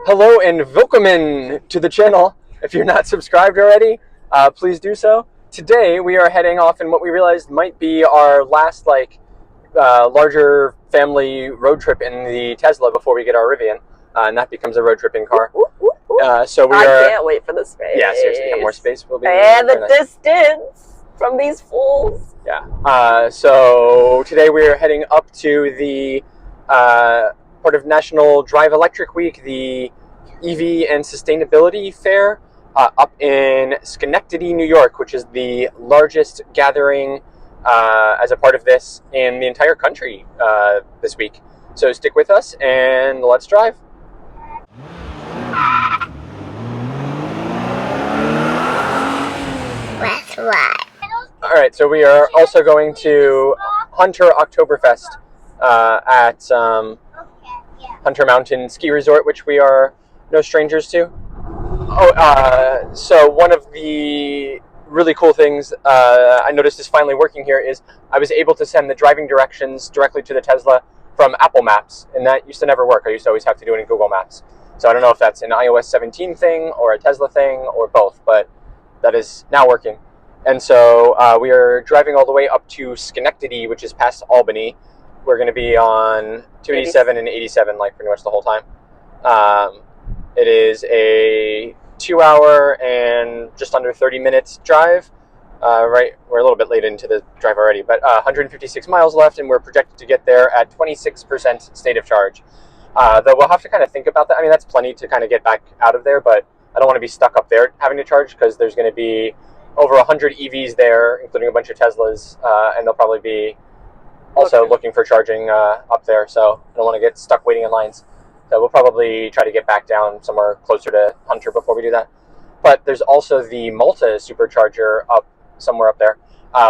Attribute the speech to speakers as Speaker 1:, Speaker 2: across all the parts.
Speaker 1: Hello and welcome to the channel. If you're not subscribed already, please do so. Today we are heading off in what we realized might be our last larger family road trip in the Tesla before we get our Rivian, and that becomes a road tripping car. So we
Speaker 2: I can't wait for the space.
Speaker 1: Yeah, seriously, have more space. Will be
Speaker 2: and the distance from these fools.
Speaker 1: Yeah. So today we are heading up to the part of National Drive Electric Week, the EV and Sustainability Fair, up in Schenectady, New York, which is the largest gathering as a part of this in the entire country this week. So stick with us and let's drive.
Speaker 3: Let's ride.
Speaker 1: All right, so we are also going to Hunter Oktoberfest at Hunter Mountain Ski Resort, which we are no strangers to. So one of the really cool things I noticed is finally working here is I was able to send the driving directions directly to the Tesla from Apple Maps, and that used to never work. I used to always have to do it in Google Maps. So I don't know if that's an iOS 17 thing or a Tesla thing or both, but that is now working. And so we are driving all the way up to Schenectady, which is past Albany. We're going to be on 287 and 87 like pretty much the whole time. It is a 2-hour and just under 30 minutes drive. Right, we're a little bit late into the drive already, but 156 miles left, and we're projected to get there at 26% state of charge. Though we'll have to kind of think about that. I mean, that's plenty to kind of get back out of there, but I don't want to be stuck up there having to charge because there's going to be over 100 EVs there, including a bunch of Teslas, and they'll probably be also looking for charging up there, so I don't want to get stuck waiting in lines. So we'll probably try to get back down somewhere closer to Hunter before we do that. But there's also the Malta supercharger somewhere up there,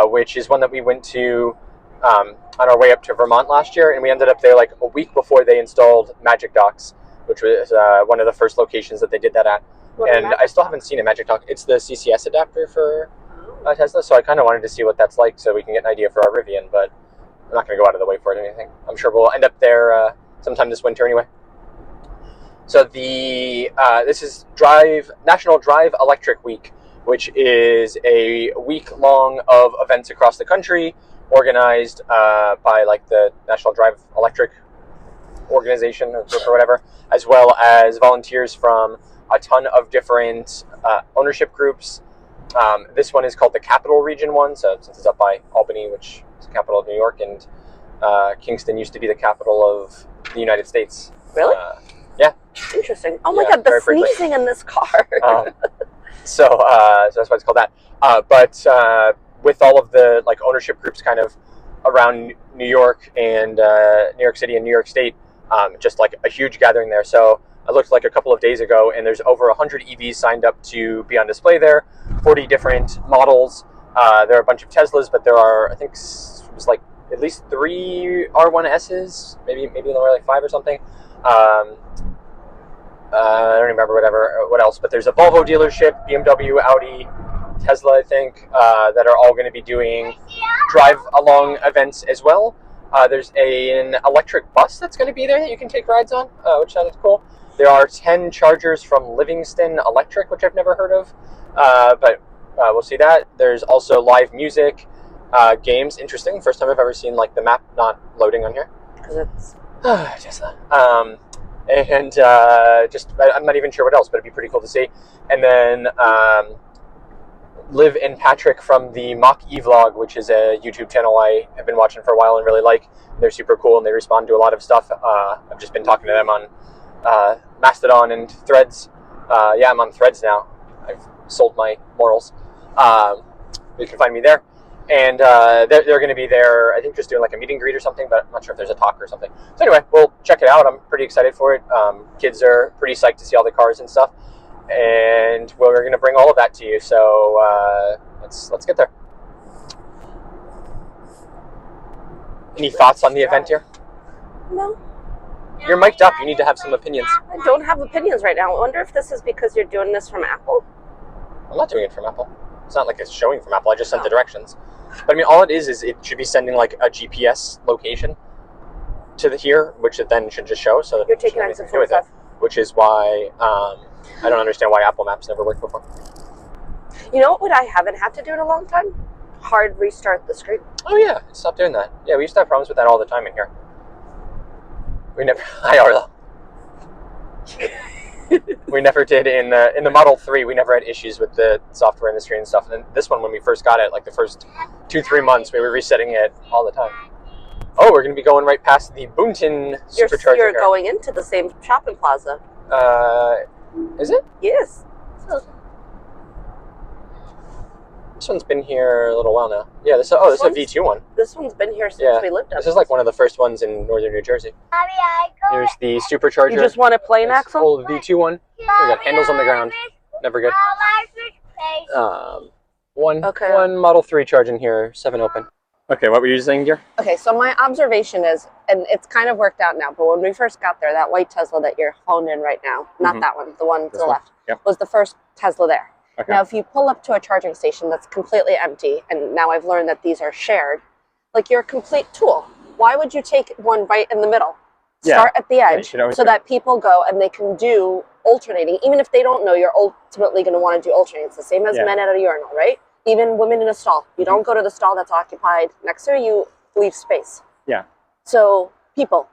Speaker 1: which is one that we went to on our way up to Vermont last year, and we ended up there like a week before they installed Magic Docks, which was one of the first locations that they did that at. And I still haven't seen a Magic Dock. It's the CCS adapter for Tesla, so I kind of wanted to see what that's like so we can get an idea for our Rivian, but I'm not going to go out of the way for it or anything. I'm sure we'll end up there sometime this winter anyway. So this is National Drive Electric Week, which is a week-long of events across the country organized by like the National Drive Electric organization or whatever, as well as volunteers from a ton of different ownership groups. This one is called the Capital Region one, so since it's up by Albany, which is the capital of New York, and Kingston used to be the capital of the United States.
Speaker 2: Really?
Speaker 1: Yeah.
Speaker 2: Interesting. Oh my God, the sneezing in this car.
Speaker 1: So that's why it's called that. But with all of the like ownership groups kind of around New York and New York City and New York State, just like a huge gathering there. So I looked like a couple of days ago, and there's over 100 EVs signed up to be on display there, 40 different models. There are a bunch of Teslas, but there are, I think, it was like at least 3 R1Ss, maybe there were like 5 or something. I don't remember what else, but there's a Volvo dealership, BMW, Audi, Tesla, I think, that are all going to be doing drive-along events as well. There's an electric bus that's going to be there that you can take rides on, which sounds cool. There are 10 chargers from Livingston Electric, which I've never heard of, but we'll see that. There's also live music, games. Interesting. First time I've ever seen like the map not loading on here.
Speaker 2: Because it's
Speaker 1: Tesla. And I'm not even sure what else, but it'd be pretty cool to see. And then Liv and Patrick from the Mach E-Vlog, which is a YouTube channel I have been watching for a while and really like. They're super cool and they respond to a lot of stuff. I've just been talking to them on Mastodon and Threads. Yeah, I'm on Threads now. I've sold my morals. You can find me there. And they're going to be there, I think, just doing like a meet and greet or something, but I'm not sure if there's a talk or something. So anyway, we'll check it out. I'm pretty excited for it. Kids are pretty psyched to see all the cars and stuff. And we're going to bring all of that to you. So let's get there. Any thoughts on the event here?
Speaker 2: no.
Speaker 1: You're mic'd up. You need to have some opinions.
Speaker 2: I don't have opinions right now. I wonder if this is because you're doing this from Apple.
Speaker 1: I'm not doing it from Apple. It's not like it's showing from Apple. I just sent the directions. But I mean, all it is it should be sending like a GPS location to here, which it then should just show. So
Speaker 2: you're taking on some stuff.
Speaker 1: which is why I don't understand why Apple Maps never worked before.
Speaker 2: You know what I haven't had to do in a long time? Hard restart the screen.
Speaker 1: Oh yeah, stop doing that. Yeah, we used to have problems with that all the time in here. We never. Hi, Arlo. We never did in the Model 3. We never had issues with the software in the screen and stuff. And then this one, when we first got it, like the first 2-3 months, we were resetting it all the time. Oh, we're going to be going right past the Boonton supercharger.
Speaker 2: You're going into the same shopping plaza.
Speaker 1: Is it?
Speaker 2: Yes.
Speaker 1: This one's been here a little while now. Yeah, this is a V2 one.
Speaker 2: This one's been here since we lived up.
Speaker 1: This is like one of the first ones in northern New Jersey. Here's the supercharger.
Speaker 2: You just want a plain axle?
Speaker 1: Old V2 one. We got handles on the ground. Never good. One Model 3 charge in here, 7 open. Okay, what were you saying, dear?
Speaker 2: Okay, so my observation is, and it's kind of worked out now, but when we first got there, that white Tesla that you're honed in right now, not that one, the one to the left, was the first Tesla there. Okay. Now, if you pull up to a charging station that's completely empty, and now I've learned that these are shared, like you're a complete tool. Why would you take one right in the middle? Start at the edge so that people go and they can do alternating. Even if they don't know, you're ultimately going to want to do alternating. It's the same as men at a urinal, right? Even women in a stall. You don't go to the stall that's occupied next to you, leave space. Yeah. So, people,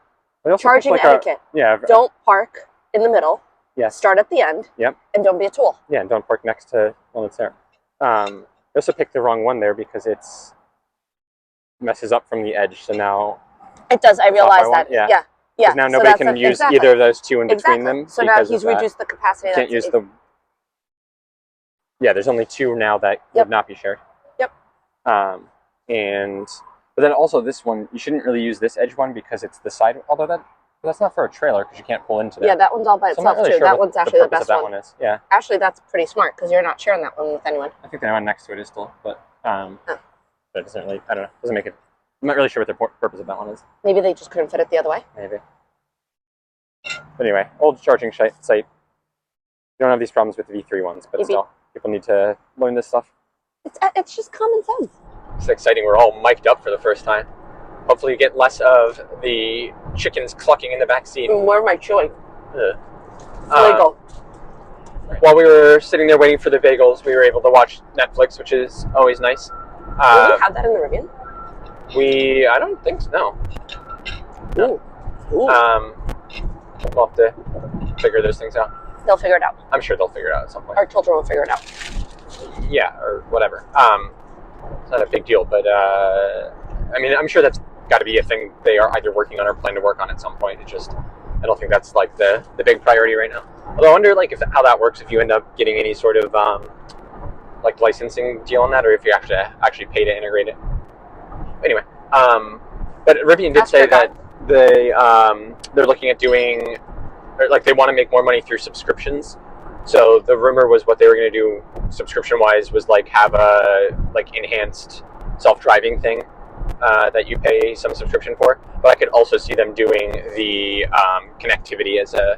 Speaker 2: charging etiquette. Don't park in the middle. Yes. Start at the end. Yep. And don't be a tool.
Speaker 1: Yeah, and don't park next to one that's there. I also picked the wrong one there because it's messes up from the edge. So now
Speaker 2: it does. I realize that. Yeah.
Speaker 1: Because now nobody can use either of those two in between them.
Speaker 2: So now he's reduced the capacity.
Speaker 1: Can't use the. Yeah, there's only 2 now that would not be shared. Yep. But then also this one, you shouldn't really use this edge one because it's the side. Although that's not for a trailer because you can't pull into that.
Speaker 2: Yeah, that one's all by itself too. That one's actually the best
Speaker 1: one. That one is. Yeah.
Speaker 2: Actually, that's pretty smart because you're not sharing that one with anyone.
Speaker 1: I think the one next to it is still, but it doesn't really. I don't know. Doesn't make it. I'm not really sure what the purpose of that one is.
Speaker 2: Maybe they just couldn't fit it the other way.
Speaker 1: Maybe. But anyway, old charging site. You don't have these problems with the V3 ones, but still, people need to learn this stuff.
Speaker 2: It's just common sense.
Speaker 1: It's exciting. We're all mic'd up for the first time. Hopefully, you get less of the chickens clucking in the back seat.
Speaker 2: Where am I chewing?
Speaker 1: Bagel. While we were sitting there waiting for the bagels, we were able to watch Netflix, which is always nice.
Speaker 2: Do we have that in the Rivian?
Speaker 1: I don't think so. No.
Speaker 2: Ooh.
Speaker 1: We'll have to figure those things out.
Speaker 2: They'll figure it out.
Speaker 1: I'm sure they'll figure it out at some point.
Speaker 2: Our children will figure it out.
Speaker 1: Yeah, or whatever. It's not a big deal, but I mean, I'm sure that's got to be a thing they are either working on or plan to work on at some point. It's just, I don't think that's like the big priority right now. Although I wonder like how that works if you end up getting any sort of like licensing deal on that, or if you actually pay to integrate it. Anyway, but Rivian did say that they're looking at doing, or like they want to make more money through subscriptions. So the rumor was what they were going to do subscription-wise was like have a like enhanced self-driving thing that you pay some subscription for. But I could also see them doing the connectivity as a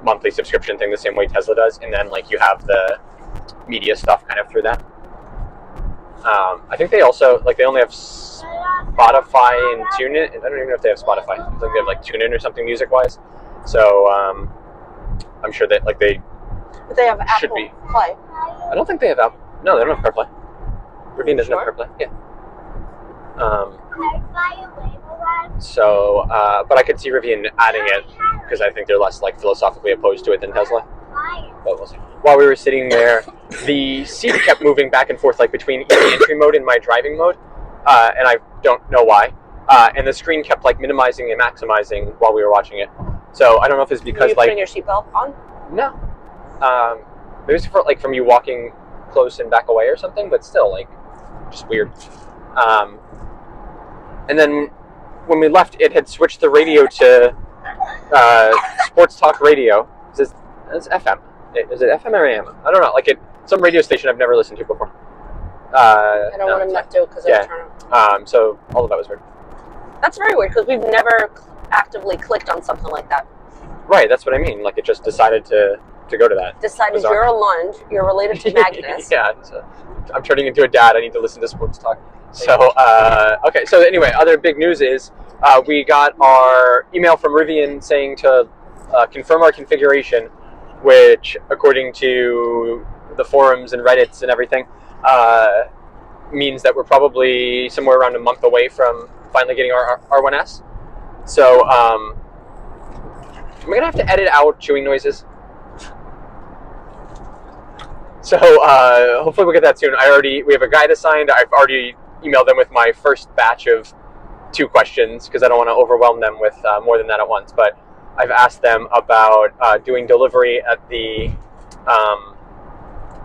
Speaker 1: monthly subscription thing the same way Tesla does, and then like you have the media stuff kind of through that. I think they also they only have Spotify and TuneIn. I don't even know if they have Spotify. I think they have like TuneIn or something music-wise. So I'm sure that like they.
Speaker 2: But they have Apple Play.
Speaker 1: I don't think they have Apple. No, they don't have CarPlay. Rivian doesn't have CarPlay. Yeah. So, but I could see Rivian adding it because I think they're less like philosophically opposed to it than Tesla. But we'll see. While we were sitting there, the seat kept moving back and forth like between easy entry mode and my driving mode, and I don't know why. And the screen kept like minimizing and maximizing while we were watching it. So I don't know if it's because
Speaker 2: you putting your seatbelt on?
Speaker 1: No. Maybe it's for, like from you walking close and back away or something, but still like just weird. And then when we left, it had switched the radio to sports talk radio. It's FM. Is it FM or AM? I don't know. Like some radio station I've never listened to before.
Speaker 2: I don't want to not do because of turn.
Speaker 1: So all of that was weird.
Speaker 2: That's very weird because we've never actively clicked on something like that.
Speaker 1: Right. That's what I mean. Like it just decided to go to that.
Speaker 2: Decided you're a Lund. You're related to Magnus.
Speaker 1: Yeah. So I'm turning into a dad. I need to listen to sports talk. So okay. So anyway, other big news is we got our email from Rivian saying to confirm our configuration, which, according to the forums and Reddits and everything, means that we're probably somewhere around a month away from finally getting our R1S. So I'm gonna have to edit out chewing noises. So hopefully we'll get that soon. We have a guide assigned. I've already emailed them with my first batch of 2 questions because I don't want to overwhelm them with more than that at once. But I've asked them about doing delivery at the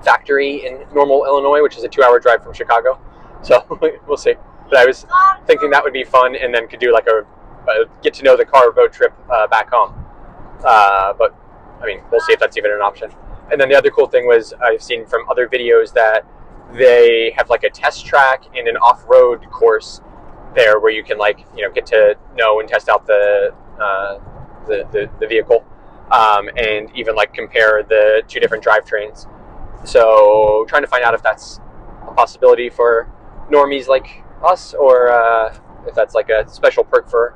Speaker 1: factory in Normal, Illinois, which is a 2-hour drive from Chicago. So we'll see. But I was thinking that would be fun, and then could do like a get to know the car road trip back home. But I mean, we'll see if that's even an option. And then the other cool thing was I've seen from other videos that they have like a test track and an off-road course there where you can like, you know, get to know and test out the vehicle, and even like compare the 2 different drivetrains. So trying to find out if that's a possibility for normies like us, or if that's like a special perk for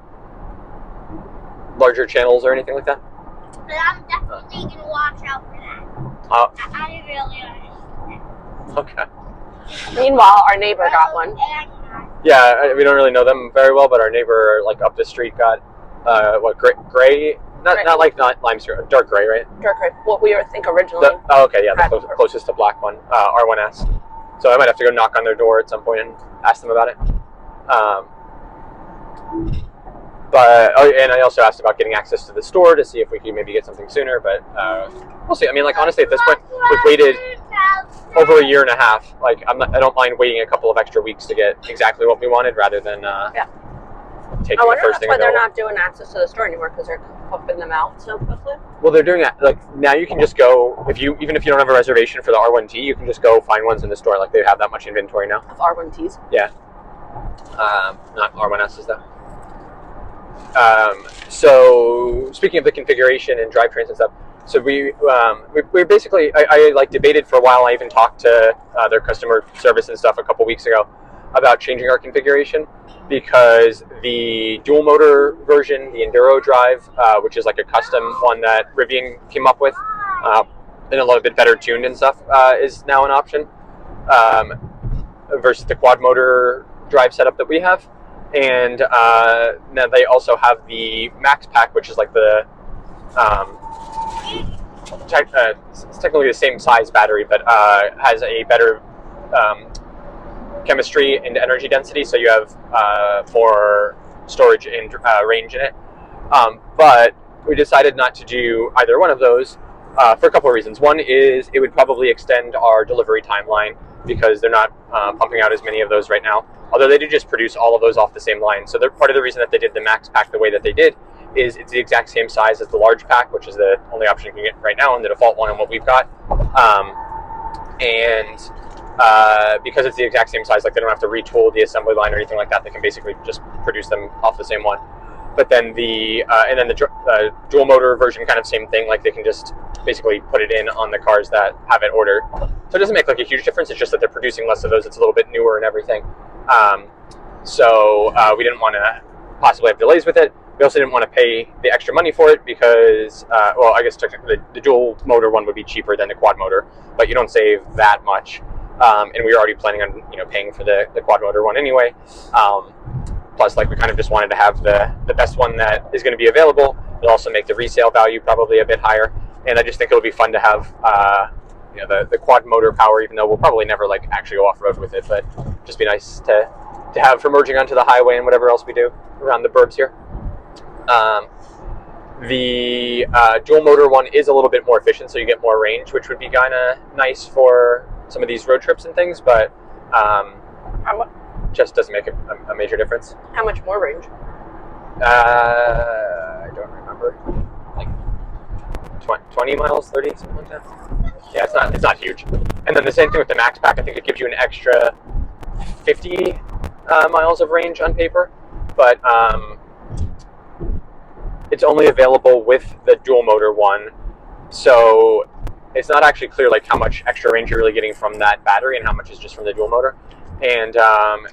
Speaker 1: larger channels or anything like that.
Speaker 3: But I'm definitely going to watch out for that. I didn't really understand.
Speaker 1: Okay.
Speaker 2: Meanwhile, our neighbor got one.
Speaker 1: Yeah, we don't really know them very well, but our neighbor, like up the street, got gray? Not limestone, dark gray, right?
Speaker 2: Dark gray. What we think originally.
Speaker 1: The closest to black one, R1S. So I might have to go knock on their door at some point and ask them about it. And I also asked about getting access to the store to see if we could maybe get something sooner, but we'll see. I mean, like, honestly, at this point, we've waited over a year and a half. Like, I don't mind waiting a couple of extra weeks to get exactly what we wanted, rather than taking the first thing.
Speaker 2: I wonder if they're not doing access to the store anymore because they're pumping them out so quickly.
Speaker 1: Well, they're doing that. Like, now you can just go, even if you don't have a reservation for the R1T, you can just go find ones in the store. Like, they have that much inventory now.
Speaker 2: Of R1Ts?
Speaker 1: Yeah. Not R1Ss, though. So speaking of the configuration and drivetrains and stuff, so we basically, I like debated for a while. I even talked to their customer service and stuff a couple weeks ago about changing our configuration, because the dual motor version, the Enduro drive, which is like a custom one that Rivian came up with, and a little bit better tuned and stuff, is now an option, versus the quad motor drive setup that we have. And now they also have the Max Pack, which is like the it's technically the same size battery, but has a better chemistry and energy density, so you have more storage and range in it. But we decided not to do either one of those for a couple of reasons. One is it would probably extend our delivery timeline, because they're not pumping out as many of those right now. Although they did just produce all of those off the same line. So part of the reason that they did the Max Pack the way that they did is it's the exact same size as the large pack, which is the only option you can get right now, and the default one and what we've got. Because it's the exact same size, like, they don't have to retool the assembly line or anything like that. They can basically just produce them off the same one. But then the dual motor version, kind of same thing. Like, they can just basically put it in on the cars that have it ordered. So it doesn't make like a huge difference. It's just that they're producing less of those. It's a little bit newer and everything. So we didn't want to possibly have delays with it. We also didn't want to pay the extra money for it because, well, I guess technically the dual motor one would be cheaper than the quad motor, but you don't save that much. And we were already planning on, paying for the quad motor one anyway. Plus, like, we kind of just wanted to have the best one that is going to be available. It'll also make the resale value probably a bit higher. And I just think it'll be fun to have, the quad motor power, even though we'll probably never like actually go off road with it, but just be nice to have for merging onto the highway and whatever else we do around the burbs here. The dual motor one is a little bit more efficient, so you get more range, which would be kind of nice for some of these road trips and things, but just doesn't make a major difference.
Speaker 2: How much more range?
Speaker 1: I don't remember. Like 20 miles, 30, something like that. Yeah, it's not huge. And then the same thing with the Max Pack. I think it gives you an extra 50 miles of range on paper, but it's only available with the dual motor one, so it's not actually clear like how much extra range you're really getting from that battery and how much is just from the dual motor. And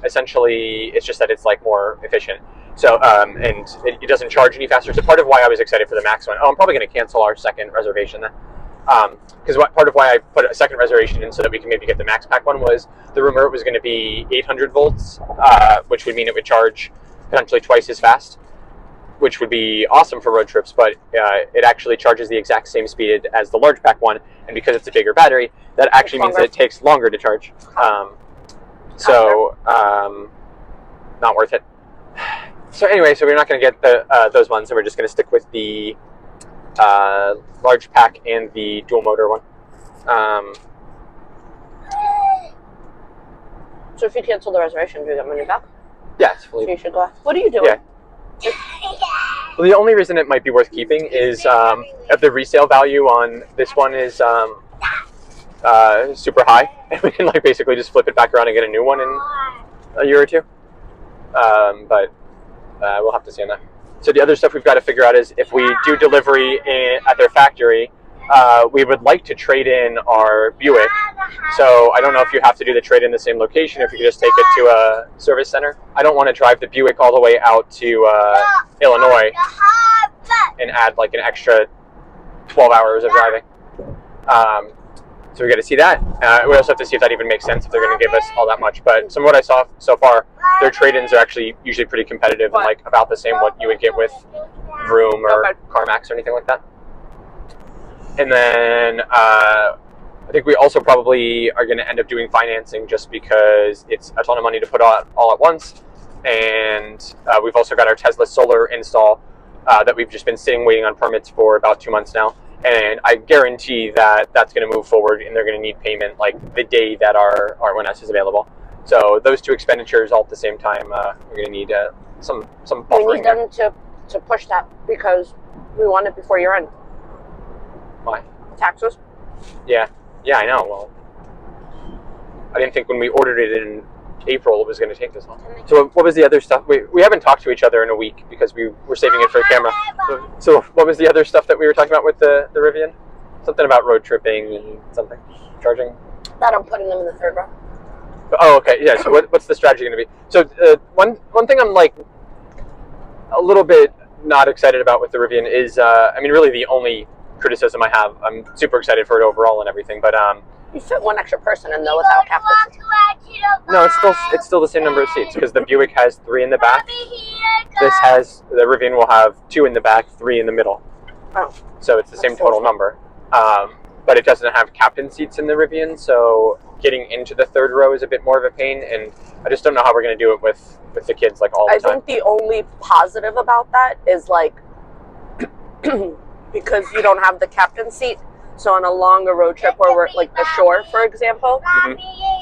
Speaker 1: essentially, it's just that it's like more efficient. So, and it doesn't charge any faster. So part of why I was excited for the Max one. Oh, I'm probably going to cancel our second reservation then. Because part of why I put a second reservation in so that we can maybe get the Max Pack one was the rumor it was going to be 800 volts, which would mean it would charge potentially twice as fast, which would be awesome for road trips, but it actually charges the exact same speed as the large pack one, and because it's a bigger battery, that actually means that it takes longer to charge. Not worth it. So anyway, so we're not going to get those ones, and we're just going to stick with the large pack and the dual motor one.
Speaker 2: So if you cancel the reservation, do you get money back?
Speaker 1: Yeah, it's
Speaker 2: fully. So you should go. What are you doing?
Speaker 1: Yeah. Well, the only reason it might be worth keeping is if the resale value on this one is super high, and we can like basically just flip it back around and get a new one in a year or two. But we'll have to see on that. So the other stuff we've got to figure out is if we do delivery at their factory, we would like to trade in our Buick. So I don't know if you have to do the trade in the same location, if you could just take it to a service center. I don't want to drive the Buick all the way out to Illinois and add like an extra 12 hours of driving. So we got to see that. We also have to see if that even makes sense, if they're going to give us all that much. But from what I saw so far, their trade-ins are actually usually pretty competitive and like about the same what you would get with Vroom or CarMax or anything like that. And then I think we also probably are going to end up doing financing just because it's a ton of money to put on all at once. And we've also got our Tesla solar install that we've just been sitting waiting on permits for about 2 months now. And I guarantee that that's going to move forward and they're going to need payment like the day that our R1S is available. So those two expenditures all at the same time, we're going to need some buffering.
Speaker 2: We need them to push that because we want it before year end.
Speaker 1: Why?
Speaker 2: Taxes.
Speaker 1: Yeah, I know. Well, I didn't think when we ordered it in April it was going to take this long. So what was the other stuff? We haven't talked to each other in a week because we were saving it for the camera. So what was the other stuff that we were talking about with the Rivian? Something about road tripping and something. Charging?
Speaker 2: That I'm putting them in the third row.
Speaker 1: Oh, okay. Yeah, so what's the strategy going to be? So one thing I'm like a little bit not excited about with the Rivian is, I mean, really the only criticism I have. I'm super excited for it overall and everything, but
Speaker 2: you fit one extra person in though without captain seats.
Speaker 1: No, it's still the same number of seats because the Buick has 3 in the back. The Rivian will have 2 in the back, 3 in the middle.
Speaker 2: Oh,
Speaker 1: so it's the same total number. But it doesn't have captain seats in the Rivian, so getting into the third row is a bit more of a pain, and I just don't know how we're going to do it with the kids like all the time.
Speaker 2: I think the only positive about that is like because you don't have the captain seat. So on a longer road trip where we're like the shore, for example,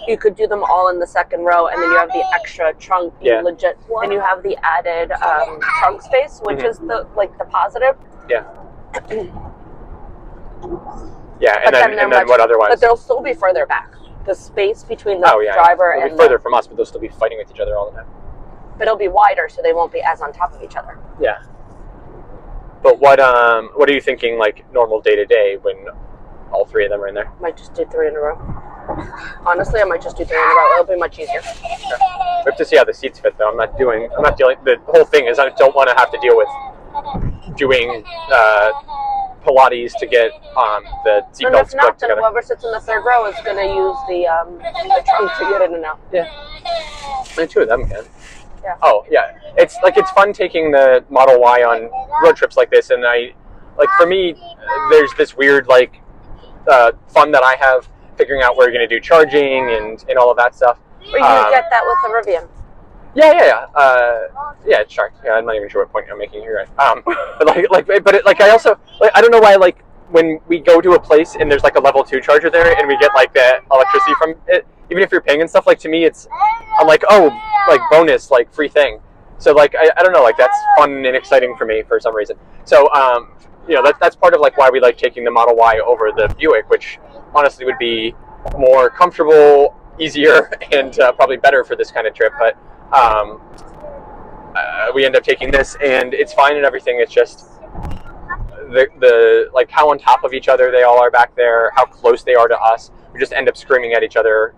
Speaker 2: you could do them all in the second row, and then you have the extra trunk, legit, and you have the added trunk space, which is the positive.
Speaker 1: Yeah. Yeah, and then what otherwise?
Speaker 2: But they'll still be further back. The space between the driver and
Speaker 1: they'll be further from us, but they'll still be fighting with each other all the time.
Speaker 2: But it'll be wider, so they won't be as on top of each other.
Speaker 1: Yeah. But what are you thinking like normal day to day when all 3 of them are in there?
Speaker 2: Might just do 3 in a row. Honestly, I might just do 3 in a row. It'll be much easier.
Speaker 1: Yeah. We have to see how the seats fit though. I'm not dealing. The whole thing is I don't want to have to deal with doing Pilates to get the seat belts stuck together.
Speaker 2: Whoever sits in the third row is going to use the trunk to get in and out.
Speaker 1: Yeah. And 2 of them can.
Speaker 2: Yeah.
Speaker 1: Oh yeah, it's fun taking the Model Y on road trips like this, and for me, there's this weird fun that I have figuring out where you're going to do charging and all of that stuff.
Speaker 2: Or you get that with the Rivian.
Speaker 1: Yeah, sure. Yeah, I'm not even sure what point I'm making here. But I also I don't know why when we go to a place and there's like a level 2 charger there and we get like the electricity from it, even if you're paying and stuff, to me I'm like, oh, bonus, free thing. So I don't know, that's fun and exciting for me for some reason. So that's part of why we like taking the Model Y over the Buick, which honestly would be more comfortable, easier, and probably better for this kind of trip. But we end up taking this and it's fine and everything. It's just the how on top of each other they all are back there, how close they are to us. We just end up screaming at each other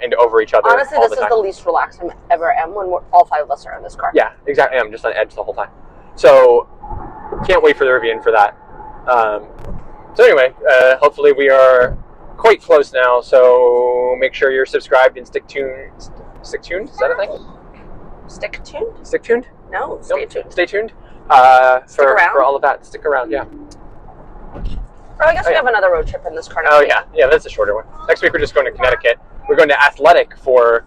Speaker 1: and over each other.
Speaker 2: Honestly, this is the least relaxed I ever am when all 5 of us are in this car.
Speaker 1: Yeah, exactly. I'm just on edge the whole time. So can't wait for the review for that. So anyway, hopefully we are quite close now. So make sure you're subscribed and stick tuned. Stick tuned? Is that a thing?
Speaker 2: Stick tuned?
Speaker 1: Stick tuned?
Speaker 2: No, stay tuned.
Speaker 1: Stay tuned.
Speaker 2: For
Speaker 1: all of that. Stick around. Yeah.
Speaker 2: Oh, I guess we have another road trip in this car.
Speaker 1: Oh yeah, that's a shorter one. Next week we're just going to Connecticut. We're going to Athletic for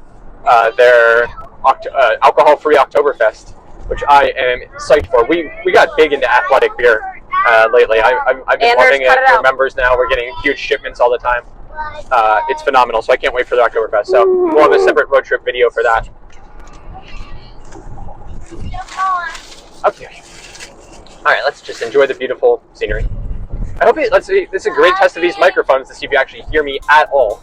Speaker 1: their alcohol-free Oktoberfest, which I am psyched for. We got big into Athletic beer lately. I've been loving it. We're members now. We're getting huge shipments all the time. It's phenomenal. So I can't wait for the Oktoberfest. So we'll have a separate road trip video for that. Okay. All right, let's just enjoy the beautiful scenery. I hope let's see. This is a great test of these microphones to see if you actually hear me at all.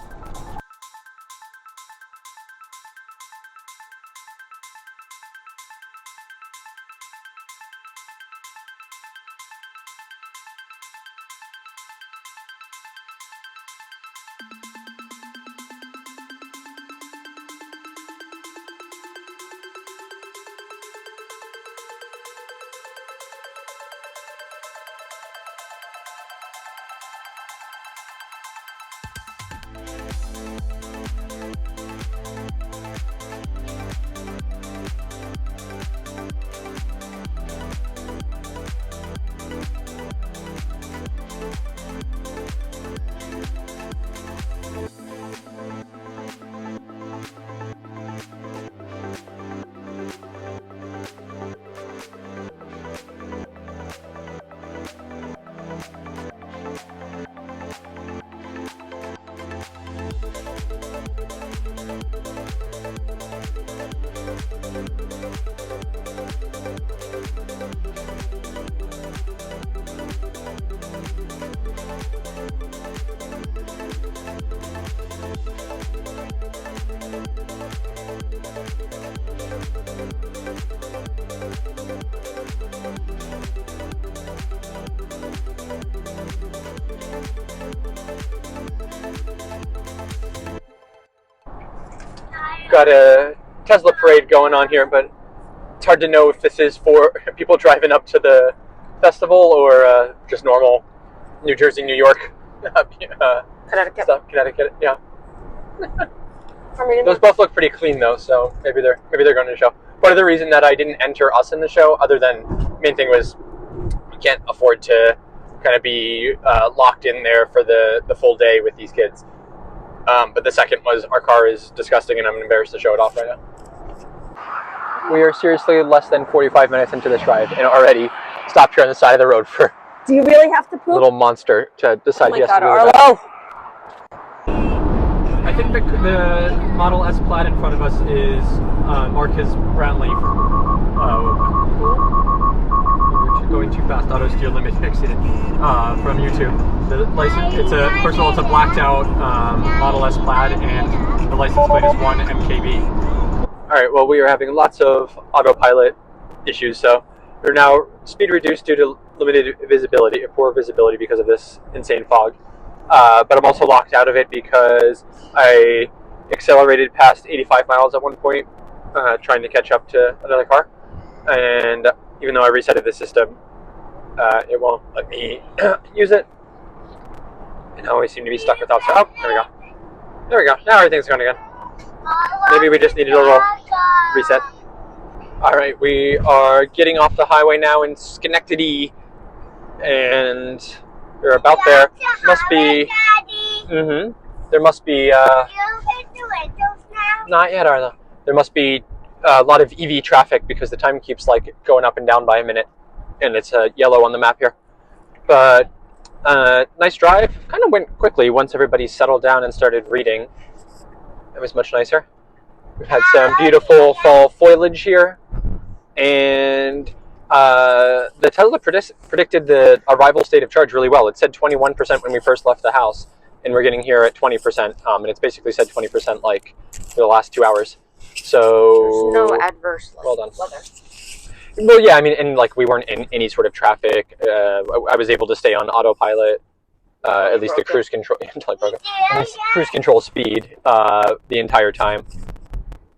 Speaker 1: Got a Tesla parade going on here, but it's hard to know if this is for people driving up to the festival or just normal New Jersey, New York,
Speaker 2: Connecticut.
Speaker 1: stuff. Connecticut, yeah. Those both look pretty clean though, so maybe they're going to the show. Part of the reason that I didn't enter us in the show, other than main thing was we can't afford to kind of be locked in there for the full day with these kids. But the second was our car is disgusting and I'm embarrassed to show it off right now. We are seriously less than 45 minutes into this drive and already stopped here on the side of the road for
Speaker 2: Do you really have to poop?
Speaker 1: Little monster to decide he has to do
Speaker 2: Arlo.
Speaker 1: I think the Model S Plaid in front of us is Marcus Brownlee. We're going too fast. Auto steer limit exceeded from YouTube. The license. First of all, it's a blacked out Model S Plaid, and the license plate is 1 MKB. All right. Well, we are having lots of autopilot issues, so we're now speed reduced due to limited visibility, poor visibility because of this insane fog. But I'm also locked out of it because I accelerated past 85 miles at one point, trying to catch up to another car. And even though I resetted the system, it won't let me use it. And I always seem to be stuck without. Oh, there we go. There we go. Now everything's going again. Maybe we just needed a little reset. All right, we are getting off the highway now in Schenectady, and we're about there. Must be. There must be. Not yet, are there? There must be a lot of EV traffic because the time keeps like going up and down by a minute, and it's yellow on the map here. But nice drive. Kind of went quickly once everybody settled down and started reading. It was much nicer. We've had some beautiful fall foliage here, and the Tesla predicted the arrival state of charge really well. It said 21% when we first left the house, and we're getting here at 20%, and it's basically said 20% like for the last 2 hours. So
Speaker 2: there's no adverse weather.
Speaker 1: Well, yeah, I mean, and like we weren't in any sort of traffic. I was able to stay on autopilot at least the cruise control until I broke it. At least cruise control speed the entire time.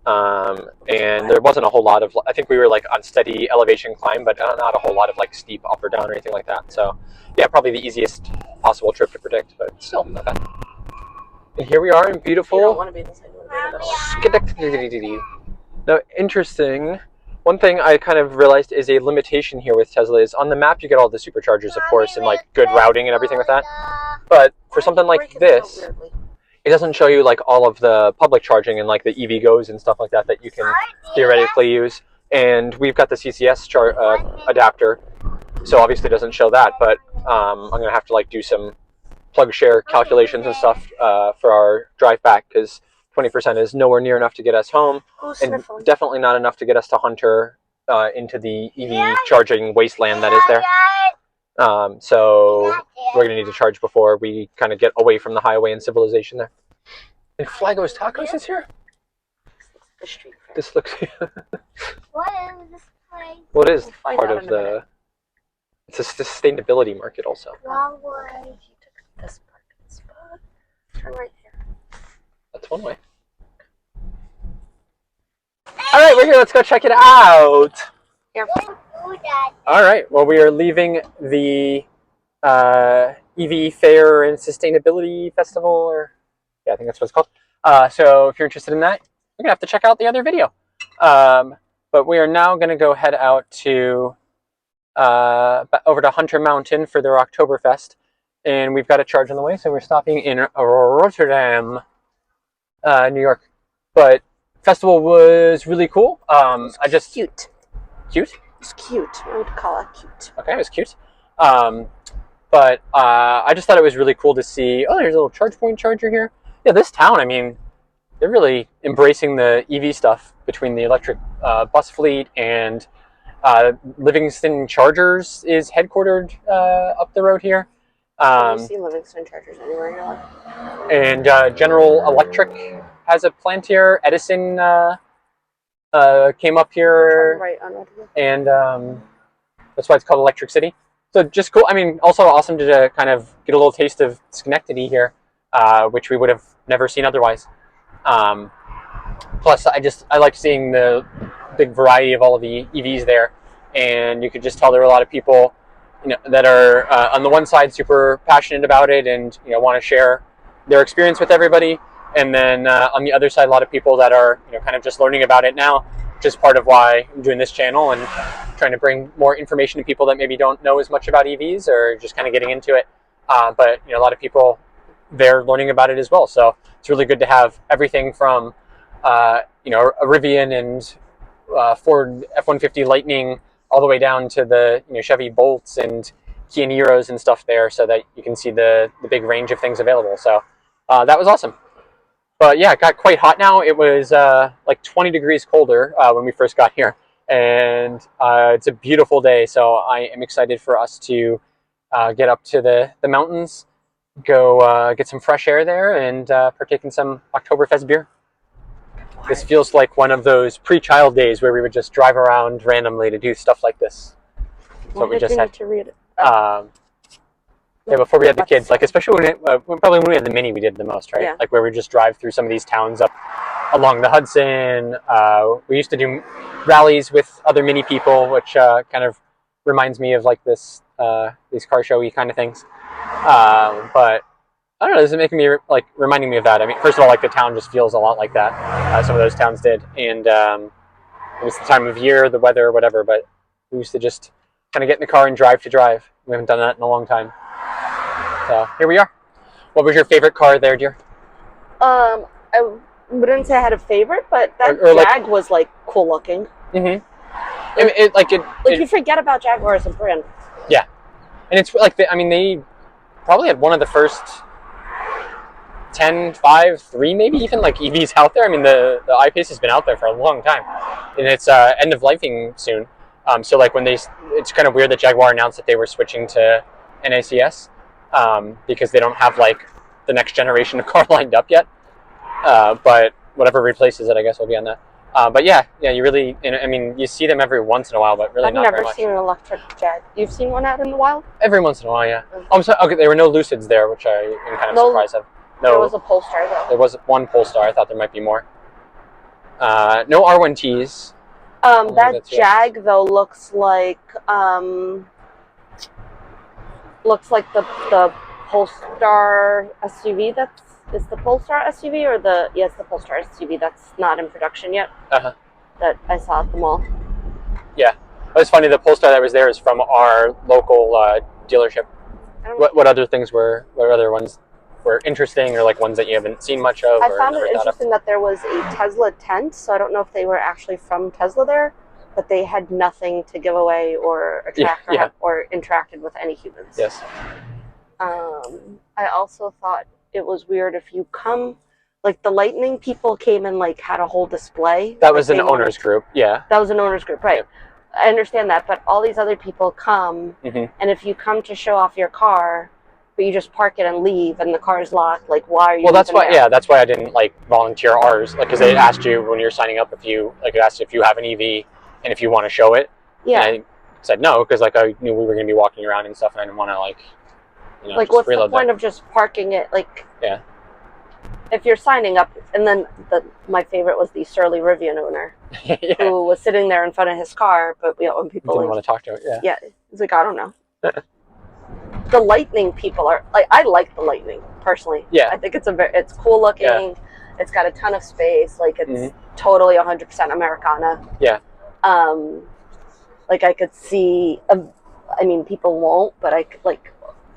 Speaker 1: And there wasn't a whole lot of, I think we were like on steady elevation climb, but not a whole lot of like steep up or down or anything like that. So yeah, probably the easiest possible trip to predict, but still not bad. And here we are in beautiful.
Speaker 2: You don't want to be the same one.
Speaker 1: Now, interesting. One thing I kind of realized is a limitation here with Tesla is on the map you get all the superchargers, of course, and like good routing and everything like that. But for something like this, it doesn't show you like all of the public charging and like the EV goes and stuff like that that you can theoretically use. And we've got the CCS adapter, so obviously it doesn't show that. But I'm gonna have to like do some plug share calculations and stuff for our drive back, because 20% is nowhere near enough to get us home, and definitely not enough to get us to Hunter into the EV charging wasteland that is there. So we're going to need to charge before we kind of get away from the highway and civilization there. And Flago's Tacos is here? This looks...
Speaker 3: What is this place?
Speaker 1: Well, it is part of the... It's a sustainability market also.
Speaker 3: Wrong way.
Speaker 2: If you took this parking spot, turn right here.
Speaker 1: That's one way. All right, we're here. Let's go check it out.
Speaker 2: Here.
Speaker 1: All right. Well, we are leaving the EV Fair and Sustainability Festival, or yeah, I think that's what it's called. So if you're interested in that, you're gonna have to check out the other video. But we are now gonna go head out to over to Hunter Mountain for their Oktoberfest, and we've got a charge on the way, so we're stopping in Rotterdam, New York. But festival was really cool.
Speaker 2: Cute.
Speaker 1: Cute?
Speaker 2: It's cute. I would call it cute.
Speaker 1: Okay, it was cute. But I just thought it was really cool to see. Oh, there's a little charge point charger here. Yeah, this town, I mean, they're really embracing the EV stuff between the electric bus fleet and Livingston Chargers is headquartered up the road here.
Speaker 2: You see Livingston Chargers anywhere in your life.
Speaker 1: And General Electric has a plant here. Edison came up here,
Speaker 2: right on Rotterdam.
Speaker 1: And that's why it's called Electric City. So just cool. I mean, also awesome to kind of get a little taste of Schenectady here, which we would have never seen otherwise. Plus, I like seeing the big variety of all of the EVs there, and you could just tell there are a lot of people, you know, that are on the one side super passionate about it and want to share their experience with everybody, and then on the other side, a lot of people that are kind of just learning about it now, which is part of why I'm doing this channel and trying to bring more information to people that maybe don't know as much about EVs or just kind of getting into it. But a lot of people, they're learning about it as well. So it's really good to have everything from a Rivian and Ford F-150 Lightning all the way down to the Chevy Bolts and Kia Niros and stuff there, so that you can see the big range of things available. So that was awesome. But yeah, it got quite hot now. It was like 20 degrees colder when we first got here, and it's a beautiful day. So I am excited for us to get up to the mountains, go get some fresh air there, and partake in some Oktoberfest beer. This feels like one of those pre-child days where we would just drive around randomly to do stuff like this. That's what we just had
Speaker 2: to read it.
Speaker 1: Yeah, before we had the kids, like especially probably when we had the Mini, we did the most, right?
Speaker 2: Yeah.
Speaker 1: Like where we just drive through some of these towns up along the Hudson. We used to do rallies with other Mini people, which kind of reminds me of like these car showy kind of things. But I don't know, this is making me reminding me of that. I mean, first of all, like the town just feels a lot like that. Some of those towns did, and it was the time of year, the weather, whatever. But we used to just kind of get in the car and drive to drive. We haven't done that in a long time. So here we are. What was your favorite car there, dear?
Speaker 2: I wouldn't say I had a favorite, but that Jag was like cool looking.
Speaker 1: Mm-hmm.
Speaker 2: You forget about Jaguar as a brand.
Speaker 1: Yeah, and it's like they probably had one of the first 10, 5, 3 maybe even like EVs out there. I mean the I-Pace has been out there for a long time, and it's end of lifing soon. So like it's kind of weird that Jaguar announced that they were switching to NACS. Because they don't have like the next generation of car lined up yet, but whatever replaces it, I guess, will be on that. But yeah, you really, I mean, you see them every once in a while, but really not very much.
Speaker 2: I've never seen an electric Jag. You've seen one out in the wild?
Speaker 1: Every once in a while, yeah. Oh, I'm sorry. Okay, there were no Lucids there, which I am kind of surprised at. No,
Speaker 2: there was a Polestar though.
Speaker 1: There was one Polestar. I thought there might be more. No R1Ts.
Speaker 2: That Jag though looks like the Polestar SUV. Is the Polestar SUV or the Polestar SUV that's not in production yet. That I saw at the mall.
Speaker 1: Yeah, it was funny. The Polestar that was there is from our local dealership. What other things what other ones were interesting, or like ones that you haven't seen much of?
Speaker 2: I found it interesting that there was a Tesla tent, so I don't know if they were actually from Tesla there, but they had nothing to give away or attract or interacted with any humans.
Speaker 1: Yes.
Speaker 2: I also thought it was weird if you come, like the Lightning people came and like had a whole display.
Speaker 1: That was an owners group, yeah.
Speaker 2: That was an owners group, right. Yeah. I understand that, but all these other people come, and if you come to show off your car, but you just park it and leave, and the car's locked, like why are you? Well,
Speaker 1: that's why. Yeah, that's why I didn't like volunteer ours, like because they asked you when you're signing up it asked if you have an EV and if you want to show it. Yeah. And I said no because like I knew we were going to be walking around and stuff, and I didn't want to like.
Speaker 2: Like what's the point of just parking it? Like
Speaker 1: yeah.
Speaker 2: If you're signing up, and then my favorite was the surly Rivian owner who was sitting there in front of his car, but when people
Speaker 1: didn't want to talk to it,
Speaker 2: yeah, he's like, I don't know. The Lightning people are like, I like the Lightning personally. Yeah, I think it's cool looking. Yeah. It's got a ton of space. Like it's totally 100% Americana. Yeah. Like I could see. I mean, people won't, but I could like.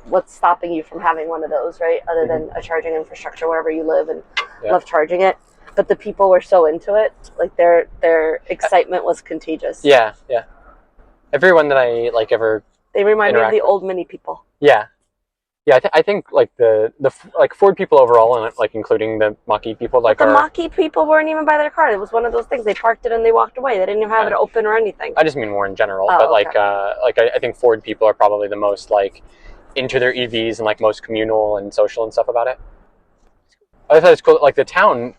Speaker 2: What's stopping you from having one of those, right? Other than a charging infrastructure wherever you live and love charging it. But the people were so into it, like their excitement was contagious. Yeah, yeah.
Speaker 1: Everyone that I like ever
Speaker 2: they remind me of the old Mini people.
Speaker 1: Yeah, yeah. I think like the like Ford people overall, and like including the Mach-E people, like
Speaker 2: the Mach-E people weren't even by their car. It was one of those things. They parked it and they walked away. They didn't even have it open or anything.
Speaker 1: I just mean more in general, but like I think Ford people are probably the most like. Into their EVs and like most communal and social and stuff about it. I thought it's cool. Like the town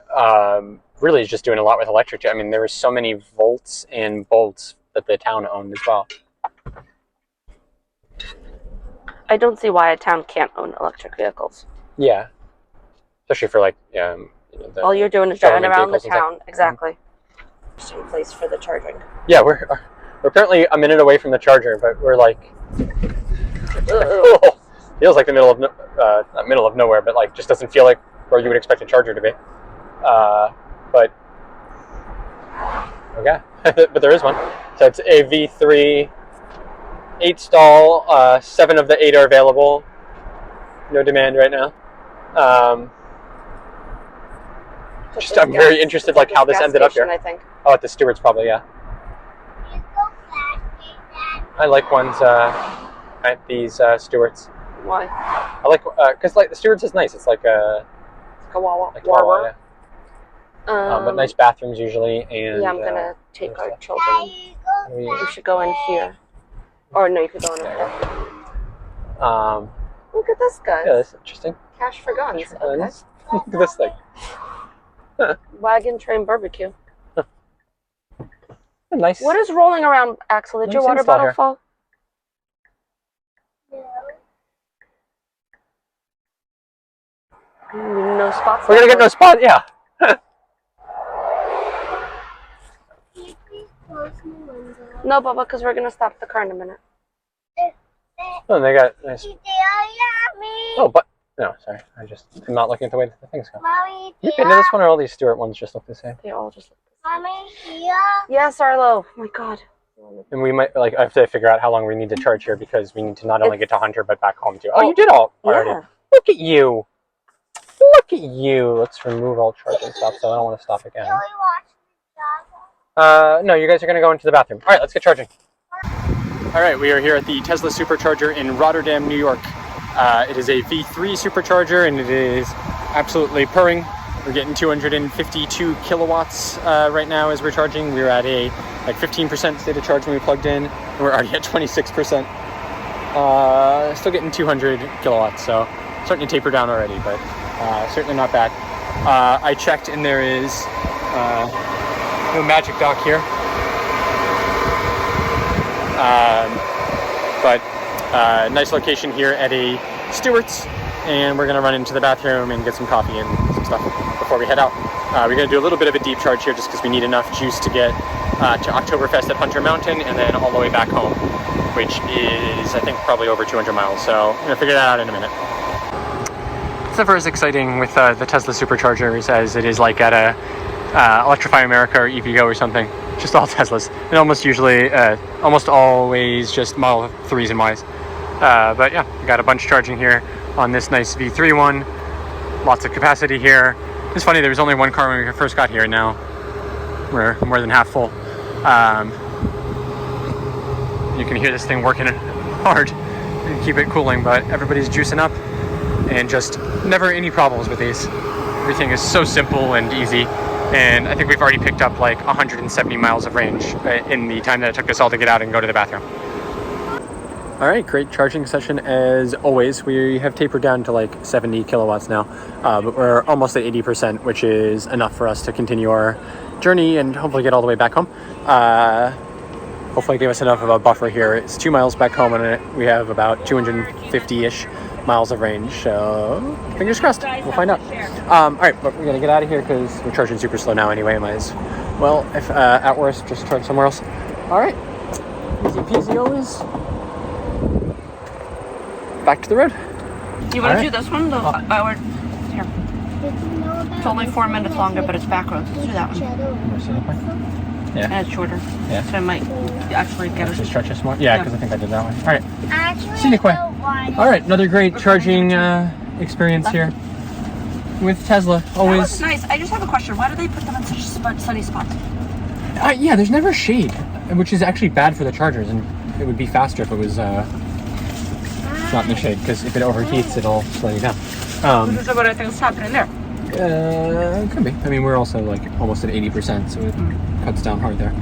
Speaker 1: really is just doing a lot with electric. I mean, there were so many volts and bolts that the town owned as well.
Speaker 2: I don't see why a town can't own electric vehicles.
Speaker 1: Yeah, especially for like
Speaker 2: all you're doing is driving around the town. Exactly. Interesting place for the charging.
Speaker 1: Yeah, we're apparently a minute away from the charger, but we're like. Feels like the middle of not middle of nowhere, but like just doesn't feel like where you would expect a charger to be. But okay, but there is one. So it's a V3, 8 stall. 7 of the 8 are available. No demand right now. I'm very interested, like how this ended up here.
Speaker 2: I think.
Speaker 1: Oh, at the Stewart's probably, yeah. I like ones. At these Stewart's.
Speaker 2: Why?
Speaker 1: I like because like the Stewart's is nice. It's like a
Speaker 2: Kawawa.
Speaker 1: Like Kawawa, yeah. But nice bathrooms usually, and
Speaker 2: yeah, I'm gonna take our children. We should go in here, or no, you could go in there. Look at this guy.
Speaker 1: Yeah, that's interesting.
Speaker 2: Cash for guns.
Speaker 1: Cash for guns. Look at this thing.
Speaker 2: Wagon train barbecue.
Speaker 1: Nice.
Speaker 2: What is rolling around, Axel? Did your water bottle fall? No spots.
Speaker 1: We're gonna get no spot, yeah.
Speaker 2: No, Bubba, because we're gonna stop the car in a minute.
Speaker 1: Oh, and they got nice. Oh, but no, sorry. I'm not looking at the way the things go.
Speaker 3: Mommy,
Speaker 1: You into this one, or all these Stewart ones just look the same?
Speaker 2: They all just look
Speaker 3: the same. Mommy, here.
Speaker 2: Yes, Arlo. Oh my God.
Speaker 1: And we might I have to figure out how long we need to charge here because we need to not only get to Hunter but back home too. Oh, you did all already. Yeah. Look at you. Look at you. Let's remove all charging stuff so I don't want to stop again. No, you guys are going to go into the bathroom. All right, let's get charging. All right, we are here at the Tesla supercharger in Rotterdam, New York. It is a V3 supercharger and it is absolutely purring. We're getting 252 kilowatts right now as we're charging. We were at a 15% state of charge when we plugged in, and we're already at 26%. Still getting 200 kilowatts, so starting to taper down already, but certainly not bad. I checked, and there is No magic dock here. But nice location here at a Stewart's, and we're gonna run into the bathroom and get some coffee and some stuff before we head out. We're gonna do a little bit of a deep charge here just because we need enough juice to get to Oktoberfest at Hunter Mountain and then all the way back home, which is I think probably over 200 miles. So I'm gonna figure that out in a minute. It's never as exciting with the Tesla superchargers as it is like at a Electrify America or EVgo or something. Just all Teslas, and almost always just Model 3s and Ys. But yeah, we got a bunch charging here on this nice V3 one. Lots of capacity here. It's funny, there was only one car when we first got here, and now we're more than half full. You can hear this thing working hard and keep it cooling, but everybody's juicing up, and just never any problems with these. Everything is so simple and easy. And I think we've already picked up like 170 miles of range in the time that it took us all to get out and go to the bathroom. All right, great charging session as always. We have tapered down to like 70 kilowatts now, but we're almost at 80%, which is enough for us to continue our journey and hopefully get all the way back home. Hopefully give us enough of a buffer here. It's 2 miles back home and we have about 250-ish miles of range, so fingers crossed, we'll find out. All right, but we're gonna get out of here because we're charging super slow now anyway. Might as well, if at worst, just charge somewhere else. All right, easy peasy always. Back to the road.
Speaker 2: You want to do this one? Here. It's only 4 minutes longer, but it's back roads. Let's do that one. Yeah. And it's shorter. Yeah. So I might actually get it.
Speaker 1: Just stretch this more? Yeah, because I think I did that one. All right.
Speaker 3: Actually,
Speaker 1: See you, All right, another great charging experience here with Tesla. Always.
Speaker 2: That looks nice. I just have a question. Why do they put them in such sunny spots?
Speaker 1: Yeah, there's never shade, which is actually bad for the chargers, and it would be faster if it was not in the shade, because if it overheats, it'll slow you down.
Speaker 2: This is what I think is happening there.
Speaker 1: It could be. I mean, we're also like almost at 80%, so it cuts down hard there.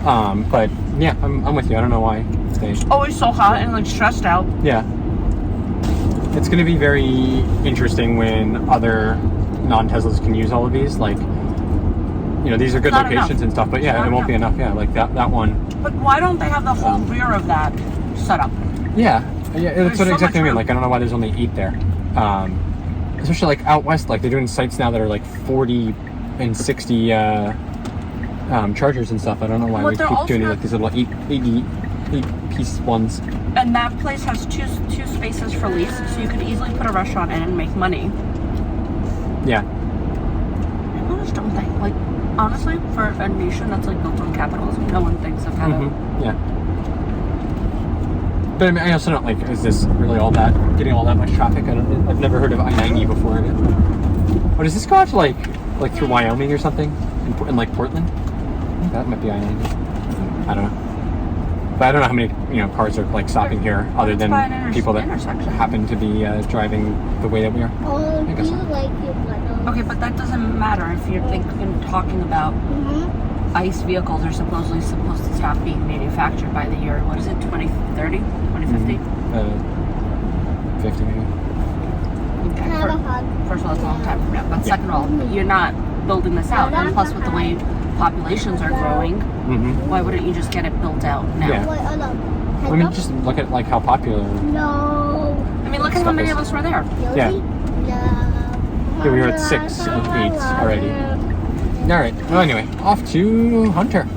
Speaker 1: But yeah, I'm with you. I don't know why they
Speaker 2: always so hot and like stressed out.
Speaker 1: Yeah, it's going to be very interesting when other non-Teslas can use all of these. Like, you know, these are good locations and stuff, but yeah, it won't be enough. Yeah, like that one.
Speaker 2: But why don't they have the whole rear of that set up?
Speaker 1: Yeah, that's what exactly I mean. Like, I don't know why there's only 8 there. Especially like out west, like they're doing sites now that are like 40 and 60 chargers and stuff. I don't know why we keep doing like these little 8 piece ones.
Speaker 2: And that place has two spaces for lease, so you could easily put a restaurant in and make money.
Speaker 1: Yeah.
Speaker 2: I just don't think, like, honestly, for a nation that's like built on capitalism, no one thinks of how to.
Speaker 1: Yeah. But I mean, I also don't like, is this really all that, getting all that much traffic? I've never heard of I-90 before. Oh, does this go out to like through Wyoming or something? In like Portland? I think that might be I-90. I don't know. But I don't know how many, cars are like stopping here other than people that happen to be driving the way that we are.
Speaker 3: Oh, do you like your brother?
Speaker 2: Okay, but that doesn't matter if you're talking about ICE vehicles are supposedly supposed to stop being manufactured by the year, what is it, 2030, 2050?
Speaker 1: 50 maybe.
Speaker 2: Okay. First of all, it's a long time from now. But second of all, you're not building this out. And plus, with the way populations are growing, why wouldn't you just get it built out now?
Speaker 1: Yeah. I mean, just look at like how popular.
Speaker 3: No.
Speaker 2: I mean, look at how many of us were there.
Speaker 1: Yeah. Yeah, we were at 6 and 8 already. All right. Well, anyway, off to Hunter.